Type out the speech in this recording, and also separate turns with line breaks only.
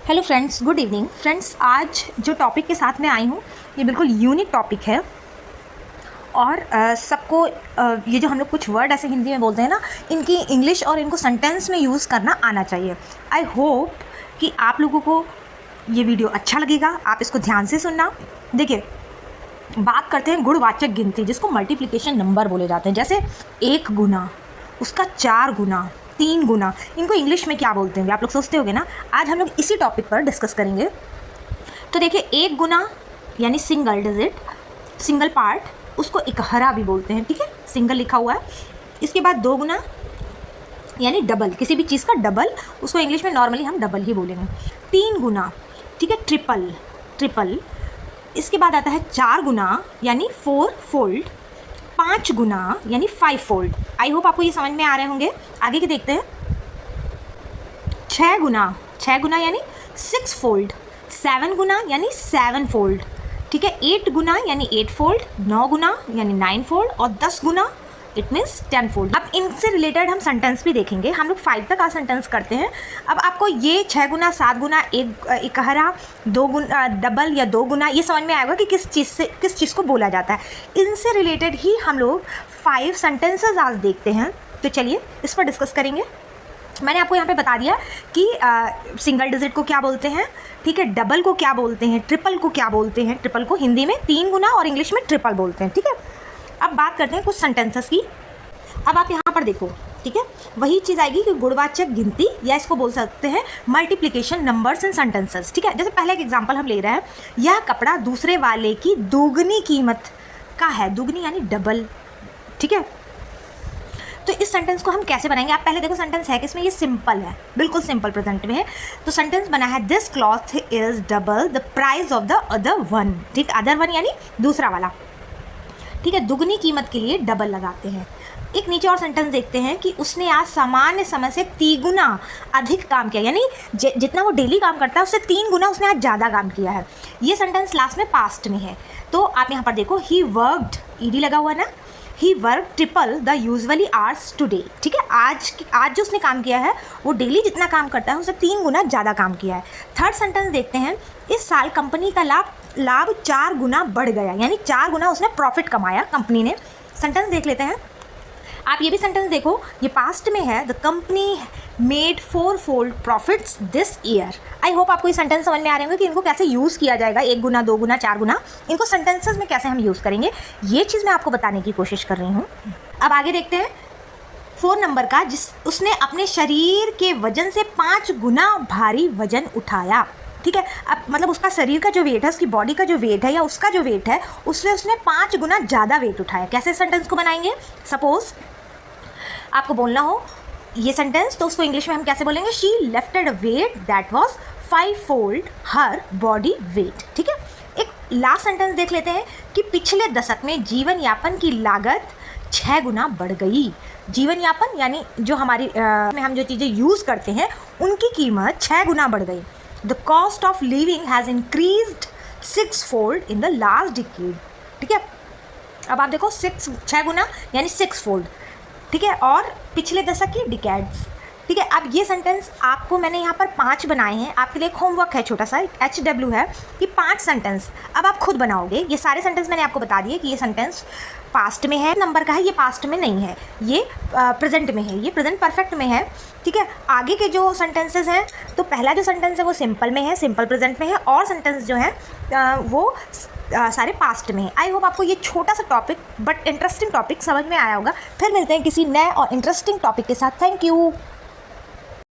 Hello friends, good evening friends. आज जो topic के साथ में आई हूँ ये बिल्कुल यूनिक टॉपिक है और सबको ये जो हम लोग कुछ वर्ड ऐसे हिंदी में बोलते हैं ना, इनकी इंग्लिश और इनको सेंटेंस में यूज़ करना आना चाहिए। आई होप कि आप लोगों को ये वीडियो अच्छा लगेगा, आप इसको ध्यान से सुनना। देखिए, बात करते हैं गुणवाचक गिनती, जिसको मल्टीप्लिकेशन नंबर बोले जाते हैं। जैसे 1 गुना, उसका 4 गुना, 3 गुना, इनको इंग्लिश में क्या बोलते हैं आप लोग सोचते होंगे ना। आज हम लोग इसी टॉपिक पर डिस्कस करेंगे। तो देखिए, 1 गुना यानी सिंगल डिजिट, सिंगल पार्ट, उसको इकहरा भी बोलते हैं। ठीक है, सिंगल लिखा हुआ है। इसके बाद 2 गुना यानी डबल, किसी भी चीज़ का डबल, उसको इंग्लिश में नॉर्मली हम डबल ही बोलेंगे। 3 गुना, ठीक है, ट्रिपल, ट्रिपल। इसके बाद आता है 4 गुना यानी 4 फोल्ड, 5 गुना यानी 5 फोल्ड। आई होप आपको ये समझ में आ रहे होंगे। आगे के देखते हैं। 6 गुना यानी 6 फोल्ड, 7 गुना यानी 7 फोल्ड, ठीक है। 8 गुना यानी 8 फोल्ड, 9 गुना यानी 9 फोल्ड और 10 गुना इट मीन्स 10 फोल्ड। अब इनसे रिलेटेड हम सेंटेंस भी देखेंगे। हम लोग 5 तक का सेंटेंस करते हैं। अब आपको ये 6 गुना, 7 गुना, एक इकहरा, 2 गुना डबल या 2 गुना, ये समझ में आएगा कि किस चीज़ को बोला जाता है। इनसे रिलेटेड ही हम लोग 5 सेंटेंसेस आज देखते हैं। तो चलिए इस पर डिस्कस करेंगे। मैंने आपको यहाँ पे बता दिया कि सिंगल डिजिट को क्या बोलते हैं, ठीक है, डबल को क्या बोलते हैं, ट्रिपल को क्या बोलते हैं। ट्रिपल को हिंदी में 3 गुना और इंग्लिश में ट्रिपल बोलते हैं, ठीक है। अब बात करते हैं कुछ सेंटेंसेस की। अब आप यहाँ पर देखो, ठीक है, वही चीज़ आएगी कि गुणवाचक गिनती, या इसको बोल सकते हैं मल्टीप्लिकेशन नंबर्स इन सेंटेंसेस, ठीक है। जैसे पहले एक एग्जांपल हम ले रहे हैं, यह कपड़ा दूसरे वाले की दोगुनी कीमत का है। दोगुनी यानी डबल, ठीक है। तो इस सेंटेंस को हम कैसे बनाएंगे, आप पहले देखो सेंटेंस है किसमें, ये सिंपल है, बिल्कुल सिंपल प्रेजेंट में है। तो सेंटेंस बना है, this cloth is double the price of the other one, ठीक, अदर वन यानी दूसरा वाला, ठीक है। दुगनी कीमत के लिए डबल लगाते हैं। एक नीचे और सेंटेंस देखते हैं कि उसने आज सामान्य समय से 3 गुना अधिक काम किया, यानी जितना वो डेली काम करता है उससे 3 गुना उसने आज ज़्यादा काम किया है। ये सेंटेंस लास्ट में पास्ट में है। तो आप यहाँ पर देखो, ही वर्कड, ईडी लगा हुआ है ना, he work triple the usually hours today, ठीक है। आज जो उसने काम किया है वो डेली जितना काम करता है उससे 3 गुना ज़्यादा काम किया है। थर्ड सेंटेंस देखते हैं, इस साल कंपनी का लाभ 4 गुना बढ़ गया, यानी 4 गुना उसने प्रॉफिट कमाया कंपनी ने। सेंटेंस देख लेते हैं। आप ये भी सेंटेंस देखो, ये पास्ट में है, the company made 4 fold profits this year. I hope आपको ये सेंटेंस समझ में आ रहे होंगे कि इनको कैसे यूज़ किया जाएगा। 1 गुना, 2 गुना, 4 गुना, इनको सेंटेंसेस में कैसे हम यूज़ करेंगे, ये चीज़ मैं आपको बताने की कोशिश कर रही हूँ। अब आगे देखते हैं 4 नंबर का, जिस उसने अपने शरीर के वजन से 5 गुना भारी वजन उठाया, ठीक है। अब मतलब उसका शरीर का जो वेट है, उसकी बॉडी का जो वेट है या उसका जो वेट है, उससे उसने 5 गुना ज़्यादा वेट उठाया। कैसे सेंटेंस को बनाएंगे, सपोज आपको बोलना हो ये सेंटेंस, तो उसको इंग्लिश में हम कैसे बोलेंगे, she lifted a weight that was 5 fold her body weight, ठीक है। एक लास्ट सेंटेंस देख लेते हैं कि पिछले दशक में जीवन यापन की लागत 6 गुना बढ़ गई। जीवन यापन यानी जो हमारी में हम जो चीज़ें यूज़ करते हैं उनकी कीमत 6 गुना बढ़ गई। The cost of living has increased 6 fold in the last decade, ठीक है। अब आप देखो 6 गुना यानी 6 फोल्ड, ठीक है, और पिछले दशक की डिकेड्स, ठीक है। अब ये सेंटेंस आपको मैंने यहाँ पर 5 बनाए हैं, आपके लिए एक होमवर्क है छोटा सा, HW है कि 5 सेंटेंस अब आप खुद बनाओगे। ये सारे सेंटेंस मैंने आपको बता दिए कि ये सेंटेंस पास्ट में है, नंबर का है, ये पास्ट में नहीं है, ये प्रेजेंट में है, ये प्रेजेंट परफेक्ट में है, ठीक है। आगे के जो सेंटेंसेस हैं, तो पहला जो सेंटेंस है वो सिंपल में है, सिंपल प्रेजेंट में है, और सेंटेंस जो है वो सारे पास्ट में है। आई होप आपको ये छोटा सा टॉपिक बट इंटरेस्टिंग टॉपिक समझ में आया होगा। फिर मिलते हैं किसी नए और इंटरेस्टिंग टॉपिक के साथ। Thank you.